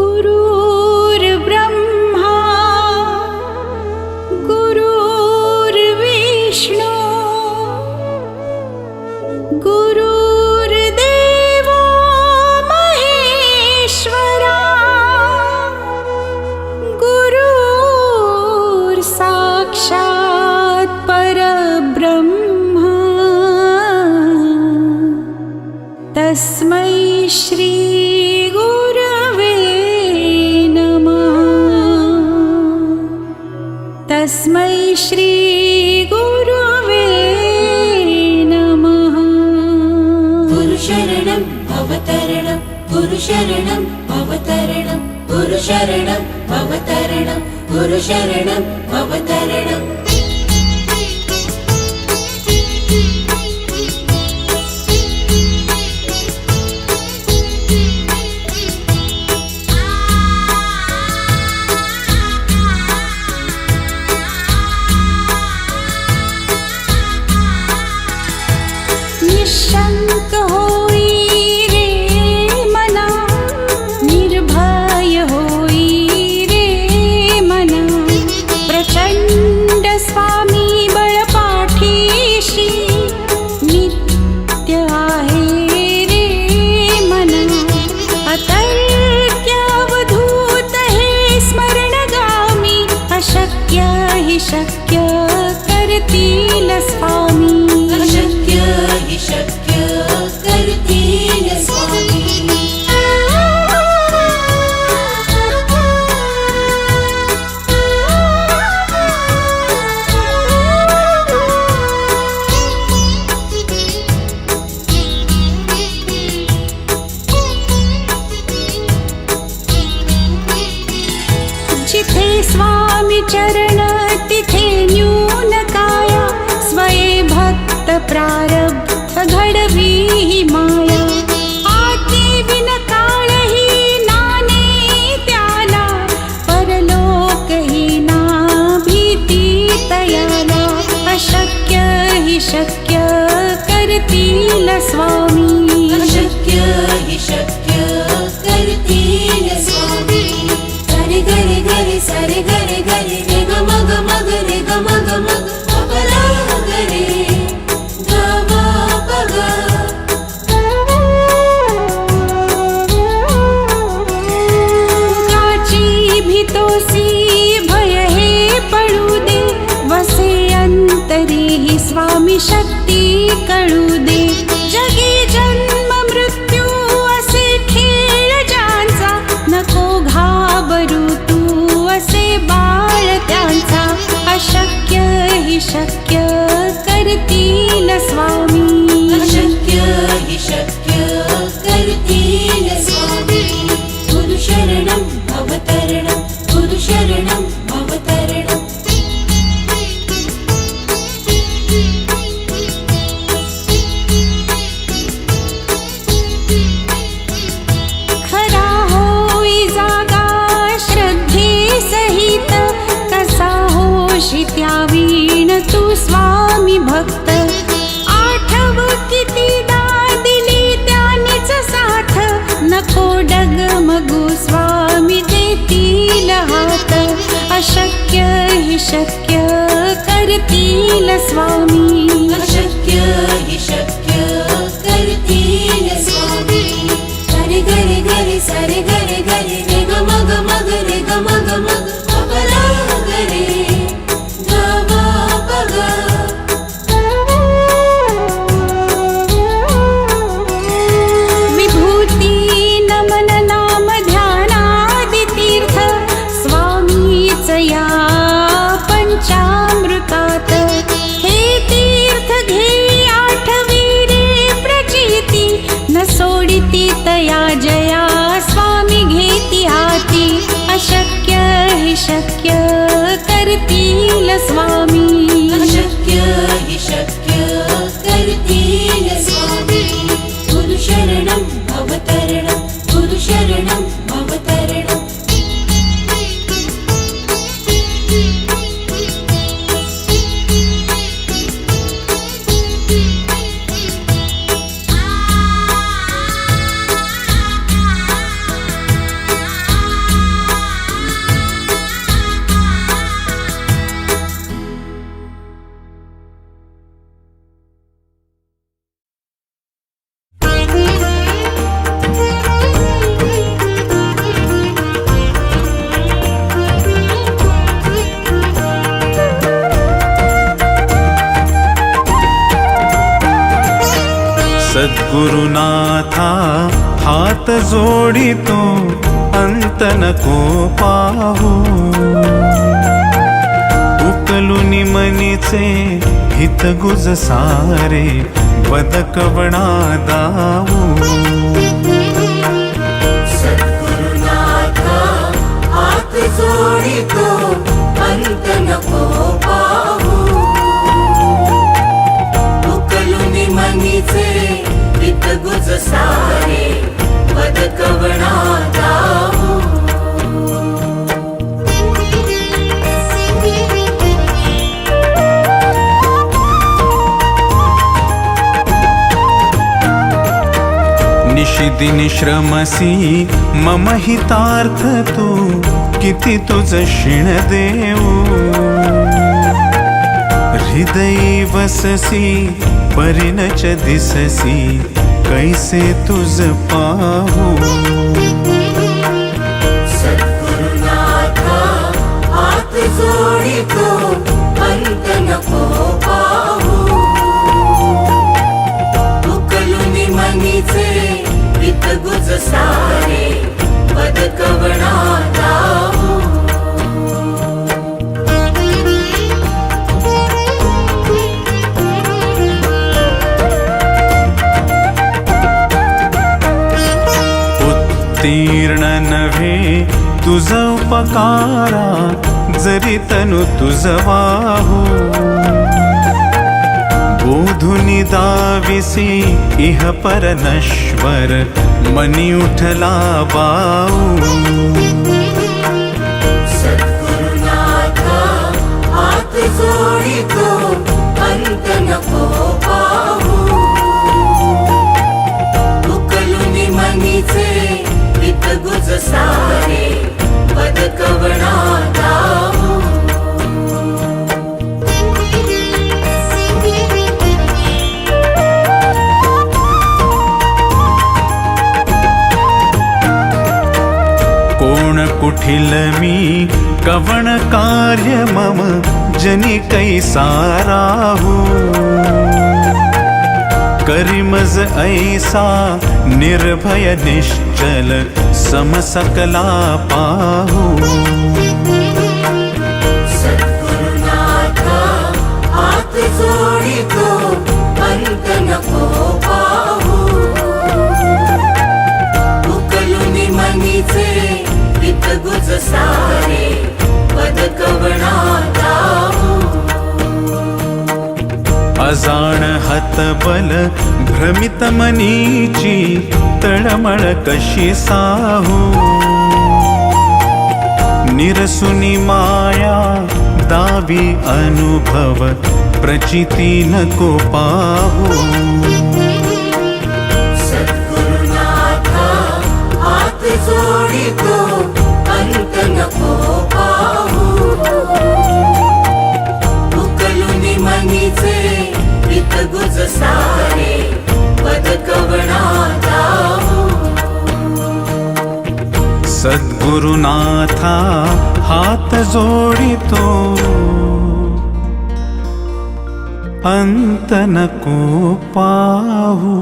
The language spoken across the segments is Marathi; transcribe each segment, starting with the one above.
गुरुर्ब्रह्मा गुरुर्विष्णू गुरुर्देवो महेश्वरा गुरुर्साक्षात् परब्रह्म तस्मै श्री गुरवे नमः। तस्मै श्री गुरवे नमः। गुरुशरणं भवतरणं गुरुशरणं भवतरणं गुरुशरणं भवतरणं गुरुशरणं भवतरणम्। निशंक होई रे मना निर्भय होई रे मना प्रचंड स्वामी बळपाठीशी नित्य आहे रे मना अतर्क्य अवधूत हे स्मरणगामी अशक्य हि शक्य करतील स्वामी अशक्य हि शक्य करतील स्वामी। जिथे स्वामी चरण तिथे न्यून काया स्वये भक्त प्रारब्ध घडवी ही माया आज्ञे विन काळही नाने त्याला परलोक ही ना भीती तयाला अशक्य हि शक्य करतील स्वामी अशक्य हि शक्य करतील स्वामी। गरे गरे गरे सरे गरे गरे रे ग मग मग रे ग मग मग अपरा गरे ग म पग। काची भीतोसी भय हे पडू दे वसे अंतरी ही स्वामी शक्ती कळू दे जगी जन्म मृत्यू असे खेळ ज्यांचा नको घाबरू तू असे बाळ त्यांचा अशक्य हि शक्य करतील स्वामी अशक्य हि शक्य करतील स्वामी। गुरुशरणं भवतरणं गुरुशरणं भवतरणम्। खरा होई जागा श्रद्धे सहित कसा होशी त्यावीण तू स्वामी भक्त आठव कितीदा दिली त्यानीच साथ नको डगमगू स्वामी देतील हात अशक्य हि शक्य करतील स्वामी अशक्य हि शक्य करतील स्वामी। गरे गरे गरे सरे गरे गरे रे ग मग मग रे ग मग मग अपरा गरे ग म पग। विभूती नमन नाम ध्यानादि तीर्थ स्वामीच या पंचामृतात हे तीर्थ घे आठवी रे प्रचिती न सोडिती तया जया स्वामी सद्गुरुनाथा हात जोडितो अंत नको पाहू उकलुनी मनीचे हित गुज सारे बदकवणा दाऊ सद्गुरुनाथा हात जोडितो अंत नको पाहू उकलुनी मनीचे हित गुज सारे बदकवणा दाऊ निशिदिनी श्रमसी मम हितार्थ तू किती तुझ शिण देऊ हृदयी वससी परिणच दिससी कैसे तुझ पाहू सद्गुरुनाथा हात जोडितो अंत नको पाहू उकलुनी मनीचे हित गुज सारे बदकवणा दाऊ उत्तीर्ण नव्हे तुझ उपकारा जरी तनु तुझ वाहू बोधुनी दाविसी इह पर नश्वर मनी उठला बाऊ सद्गुरुनाथा हात जोडितो अंत नको पाहू उकलुनी मनीचे हित गुज सारे बदकवणा दाऊ कुठील मी कवण कार्य मम जनी कैसा राहू करिमज ऐसा निर्भय निश्चल समसकला पाहू सद्गुरुनाथा हात जोडितो अंत नको पाहू उकलुनी मनीचे हित गुज सारे बदकवणा दाऊ अजाण हतबल भ्रमित मनीची तळमळ कशी साहू निरसुनी माया दावी अनुभव प्रचिती नको पाहू सद्गुरुनाथा हात जोडितो अंत नको पाहू उकलुनी मनीचे हित गुज सारे बदकवणा दाऊ सद्गुरुनाथा हात जोडितो अंत नको पाहू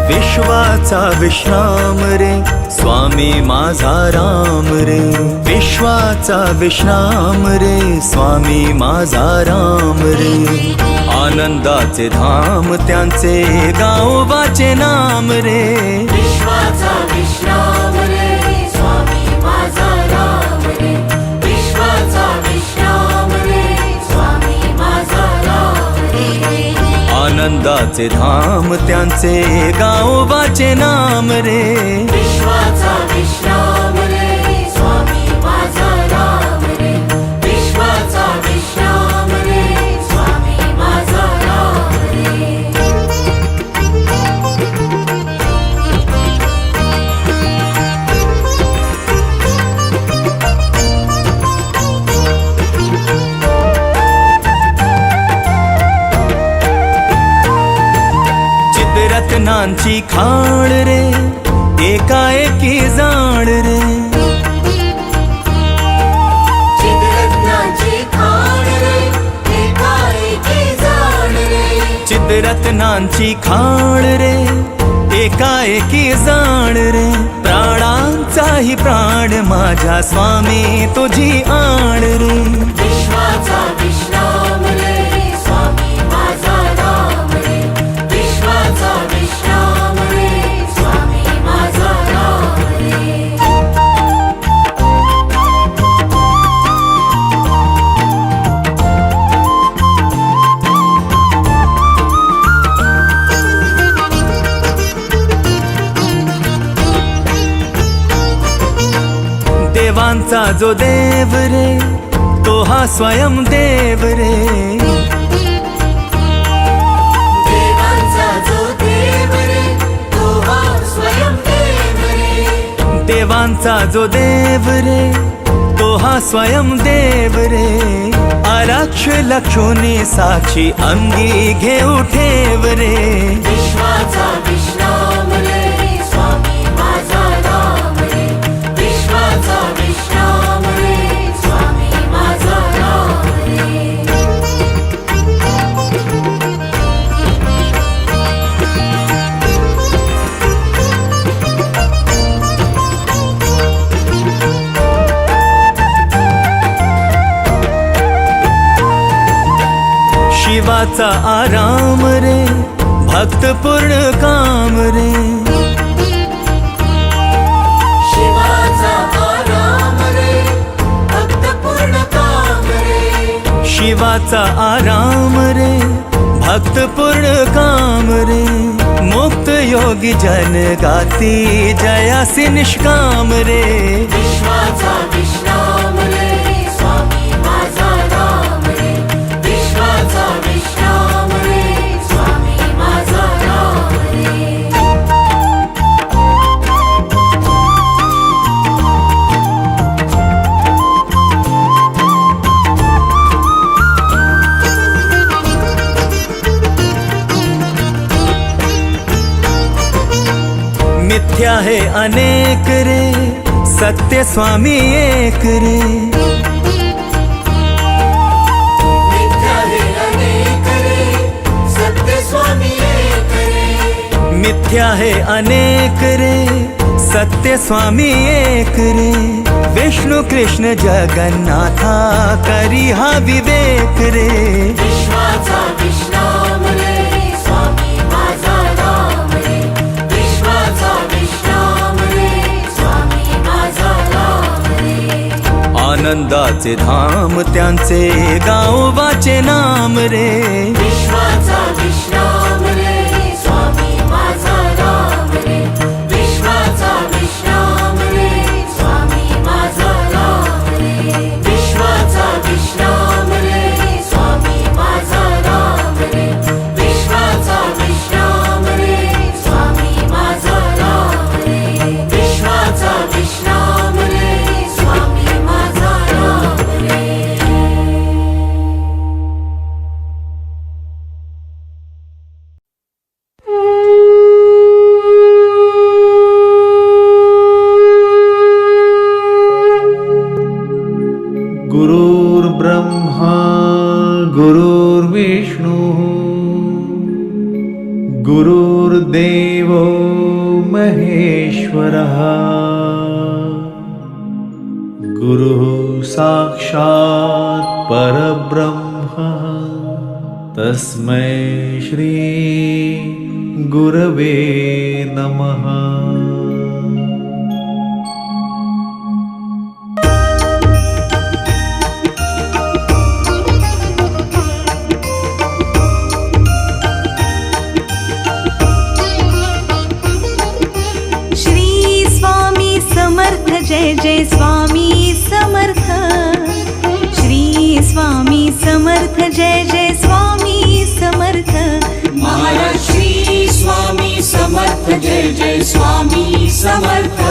विश्वाचा विश्राम रे स्वामी माझा राम रे विश्वाचा विश्राम रे स्वामी माझा राम रे आनंदाचे धाम त्यांचे गावोबाचे नाम रे विश्वाचा विश्राम रे स्वामी माझा राम रे विश्वाचा विश्राम रे स्वामी माझा राम रे आनंदाचे धाम त्यांचे गावोबाचे नाम रे विश्वाचा विश्राम रे स्वामी माझा राम रे विश्वाचा विश्राम रे स्वामी माझा राम रे चिद्रत्नांची खाण रे एकाएकी जाण रे चिद्रत्नाची खाण रे एकाएकी जाण रे चिद्रत्नांची खाण रे एकाएकी जाण रे प्राणांचाही प्राण माझ्या स्वामी तुझी आण रे विश्वाचा विश्राम रे स्वामी माझा राम रे विश्वाचा विश्राम रे स्वामी माझा राम रे देवांचा जो देव रे तो हा स्वयं देव रे देवांचा जो देव रे तो हा स्वयं देव रे देवांचा जो देव रे तो हा स्वयं देव रे आरक्ष लक्षोनी साक्षी अंगी घेऊ ठेव रे विश्वाचा विश्राम रे स्वामी माझा राम रे विश्वाचा विश्राम रे स्वामी माझा राम रे शिवाचा आराम रे भक्त पूर्ण काम रे शिवाचा आराम रे भक्त पूर्ण काम रे शिवाचा आराम रे भक्त पूर्ण काम रे मुक्त योगी जन गाती जयासी निष्काम रे विश्वाचा विश्राम रे स्वामी माझा राम रे विश्वाचा विश्राम रे स्वामी माझा राम रे मिथ्या है अनेक रे सत्य स्वामी एक रे मिथ्या है अनेक रे सत्य स्वामी एक रे मिथ्या है अनेक रे सत्य स्वामी एक रे विष्णु कृष्ण जगन्नाथा करी हा विवेक रे विश्वाचा विश्राम रे स्वामी माझा राम रे विश्वाचा विश्राम रे स्वामी माझा राम रे आनंदाचे धाम त्यांचे गावोबाचे नाम रे विश्वाचा विश्राम रे स्वामी माझा राम रे विश्वाचा विश्राम रे स्वामी माझा राम रे विश्वाचा विश्राम रे स्वामी माझा राम रे विश्वाचा विश्राम रे स्वामी माझा राम रे विश्वाचा विश्राम रे स्वामी माझा राम रे गुरुर्ब्रह्मा गुरुर्विष्णु गुरुर्देवो महेश्वरः गुरुः साक्षात् परब्रह्म तस्मै श्री गुरवे नमः। जय जय स्वामी समर्थ श्री स्वामी समर्थ जय जय स्वामी समर्थ महाराज श्री स्वामी समर्थ जय जय स्वामी समर्थ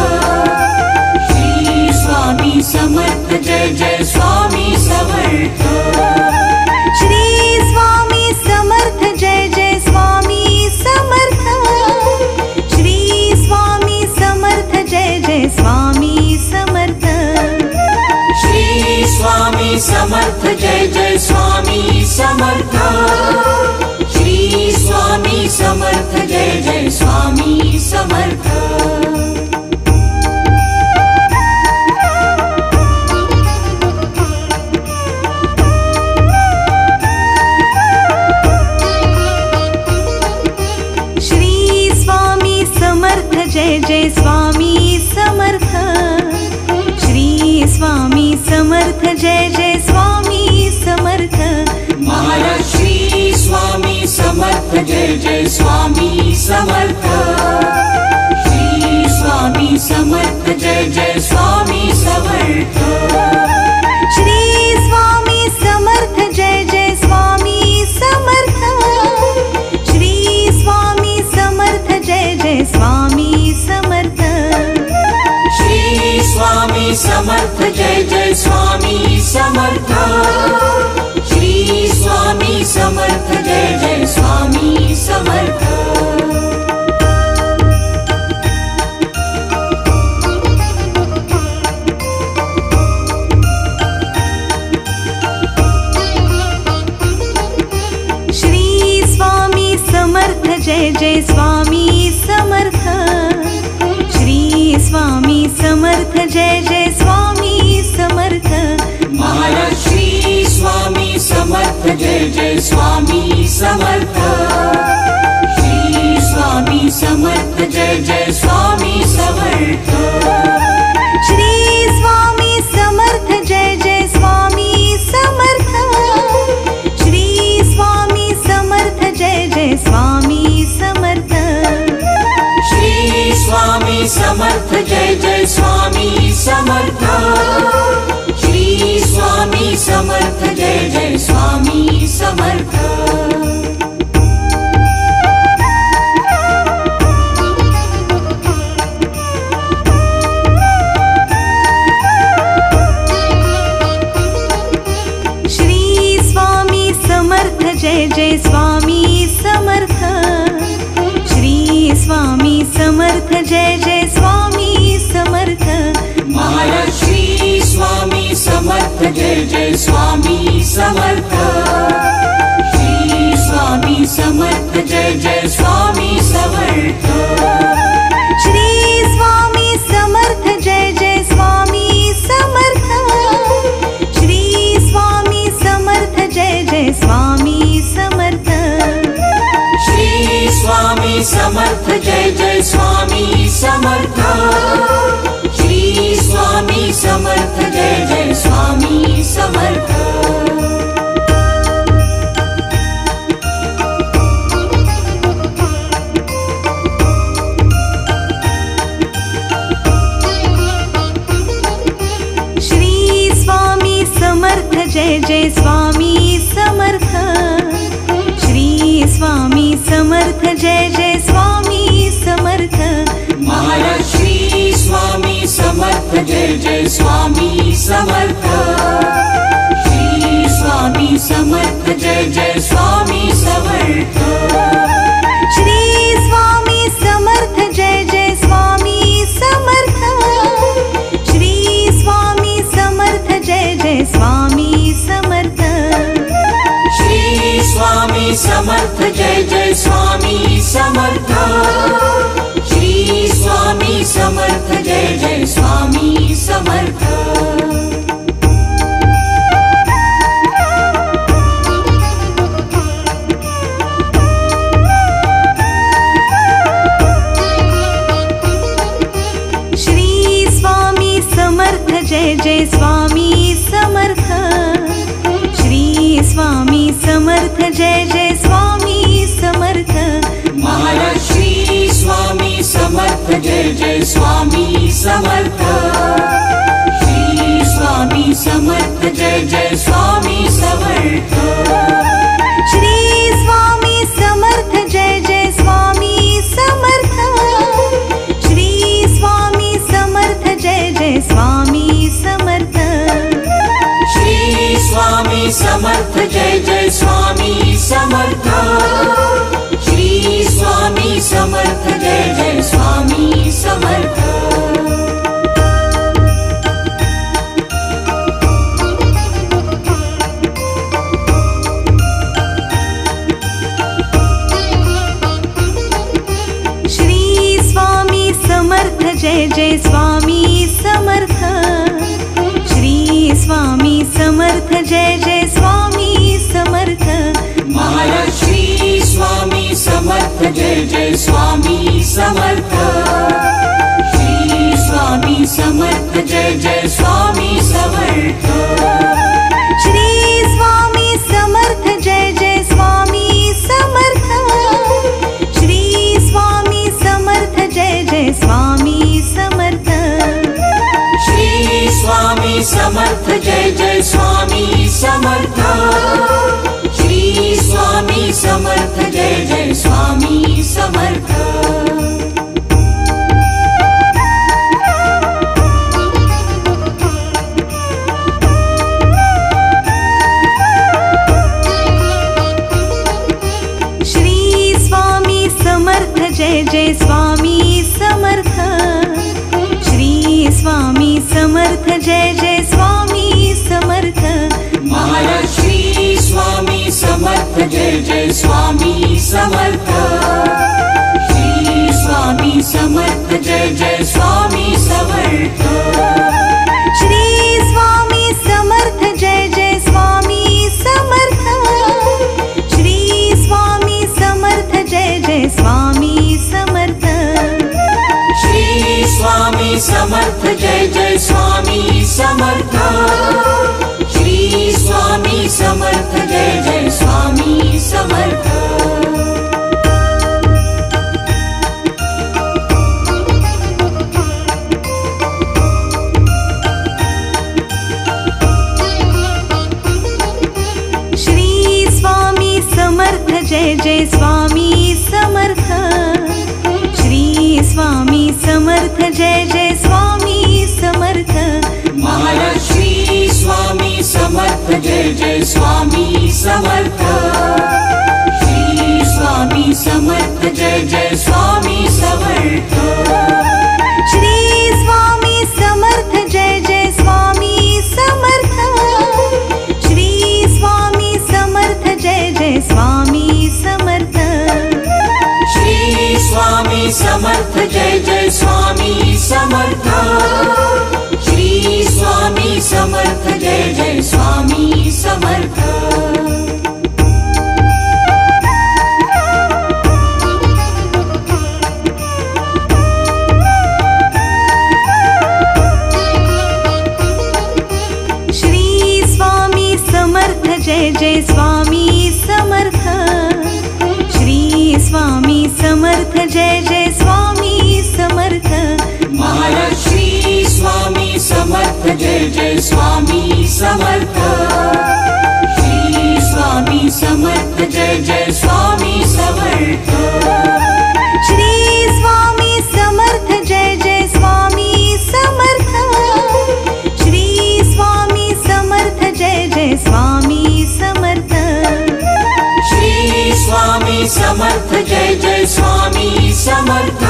श्री स्वामी समर्थ जय जय स्वामी समर्थ श्री स्वामी समर्थ जय जय स्वामी समर्थ जय स्वामी समर्थ श्री स्वामी समर्थ जय जय स्वामी समर्थ जय जय स्वामी समर्थ श्री स्वामी समर्थ जय जय स्वामी समर्थ महाराज श्री स्वामी समर्थ जय जय स्वामी समर्थ श्री स्वामी समर्थ जय जय स्वामी समर्थ श्री स्वामी समर्थ जय जय स्वामी समर्थ श्री स्वामी समर्थ जय जय स्वामी समर्थ श्री स्वामी समर्थ जय जय स्वामी समर्थ श्री स्वामी समर्थ जय जय स्वामी समर्थ श्री स्वामी समर्थ जय जय स्वामी समर्थ श्री स्वामी समर्थ जय जय स्वामी समर्थ महाराज श्री स्वामी समर्थ जय जय स्वामी समर्थ श्री स्वामी समर्थ जय जय स्वामी समर्थ श्री स्वामी समर्थ जय जय स्वामी समर्थ श्री स्वामी समर्थ जय जय स्वामी समर्थ श्री स्वामी समर्थ जय जय स्वामी समर्थ श्री स्वामी समर्थ जय जय स्वामी समर्थ श्री स्वामी समर्थ जय जय स्वामी समर्थ श्री स्वामी समर्थ जय जय स्वामी समर्थ महाराज श्री स्वामी समर्थ जय जय स्वामी समर्थ श्री स्वामी समर्थ जय जय स्वामी समर्थ श्री स्वामी समर्थ जय जय स्वामी समर्थ श्री स्वामी समर्थ जय जय स्वामी समर्थ श्री स्वामी समर्थ जय जय स्वामी समर्थ श्री स्वामी समर्थ जय जय स्वामी समर्थ श्री स्वामी समर्थ जय जय स्वामी समर्थ श्री स्वामी समर्थ जय जय स्वामी समर्थ महाराज श्री स्वामी समर्थ जय जय स्वामी समर्थ श्री स्वामी समर्थ जय जय स्वामी समर्थ श्री स्वामी समर्थ जय जय स्वामी समर्थ श्री स्वामी समर्थ जय जय स्वामी समर्थ श्री स्वामी समर्थ जय जय स्वामी समर्थ श्री स्वामी समर्थ जय जय स्वामी समर्थ श्री स्वामी समर्थ जय जय स्वामी समर्थ श्री स्वामी समर्थ जय जय स्वामी समर्थ महाराज श्री स्वामी समर्थ जय जय स्वामी समर्थ श्री स्वामी समर्थ जय जय स्वामी समर्थ श्री स्वामी समर्थ जय जय स्वामी समर्थ श्री स्वामी समर्थ जय जय स्वामी समर्थ श्री स्वामी समर्थ जय जय स्वामी समर्थ श्री स्वामी समर्थ जय जय स्वामी समर्थ जय स्वामी समर्थ श्री स्वामी समर्थ जय जय स्वामी समर्थ महाराज श्री स्वामी समर्थ जय जय स्वामी समर्थ श्री स्वामी समर्थ जय जय स्वामी समर्थ श्री स्वामी समर्थ जय जय स्वामी समर्थ श्री स्वामी समर्थ जय जय स्वामी समर्थ श्री स्वामी समर्थ जय जय स्वामी समर्थ श्री स्वामी समर्थ जय जय स्वामी समर्थ श्री स्वामी समर्थ जय जय स्वामी समर्थ श्री स्वामी समर्थ जय जय स्वामी समर्थ महाराज श्री स्वामी समर्थ जय जय स्वामी समर्थ श्री स्वामी समर्थ जय जय स्वामी समर्थ श्री स्वामी समर्थ जय जय स्वामी समर्थ श्री स्वामी समर्थ जय जय स्वामी समर्थ श्री स्वामी समर्थ जय जय स्वामी समर्थ श्री स्वामी समर्थ जय जय स्वामी समर्थ श्री स्वामी समर्थ जय जय स्वामी समर्थ श्री स्वामी समर्थ जय जय स्वामी समर्थ महाराज श्री स्वामी समर्थ जय जय स्वामी समर्थ श्री स्वामी समर्थ जय जय स्वामी समर्थ श्री स्वामी समर्थ जय जय स्वामी समर्थ श्री स्वामी समर्थ जय जय स्वामी समर्थ श्री स्वामी समर्थ जय जय स्वामी समर्थ श्री स्वामी समर्थ जय जय स्वामी समर्थ श्री स्वामी समर्थ जय जय स्वामी समर्थ श्री स्वामी समर्थ जय जय स्वामी समर्थ महाराज श्री स्वामी समर्थ जय जय स्वामी समर्थ श्री स्वामी समर्थ जय जय स्वामी समर्थ श्री स्वामी समर्थ जय जय स्वामी समर्थ श्री स्वामी समर्थ जय जय स्वामी समर्थ श्री स्वामी समर्थ जय जय स्वामी समर्थ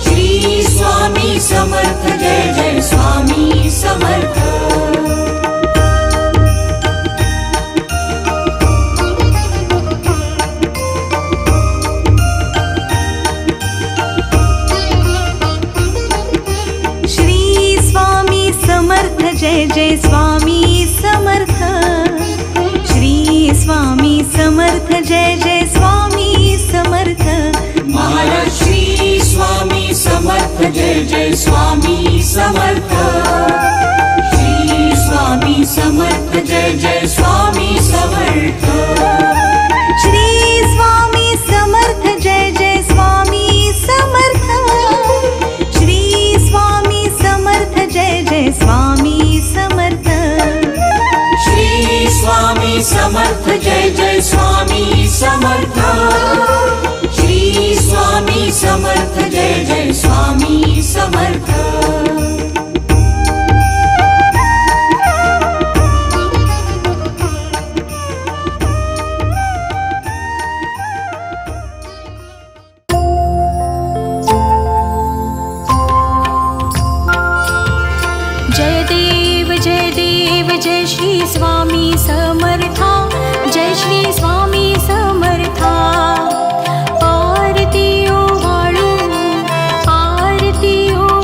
श्री स्वामी समर्थ जय जय स्वामी समर्थ श्री स्वामी समर्थ जय जय स्वामी समर्थ श्री स्वामी समर्थ जय जय स्वामी समर्थ महाराज श्री स्वामी समर्थ जय जय स्वामी समर्थ श्री स्वामी समर्थ जय जय स्वामी समर्थ श्री स्वामी समर्थ जय जय स्वामी समर्थ श्री स्वामी समर्थ जय जय स्वामी समर्थ श्री स्वामी समर्थ जय जय स्वामी समर्थ श्री स्वामी समर्थ जय जय स्वामी समर्थ जय देव जय श्री स्वामी समर्था जय श्री स्वामी समर्था आरती ओ वाळू आरती ओ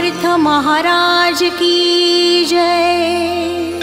समर्थ महाराज की जय।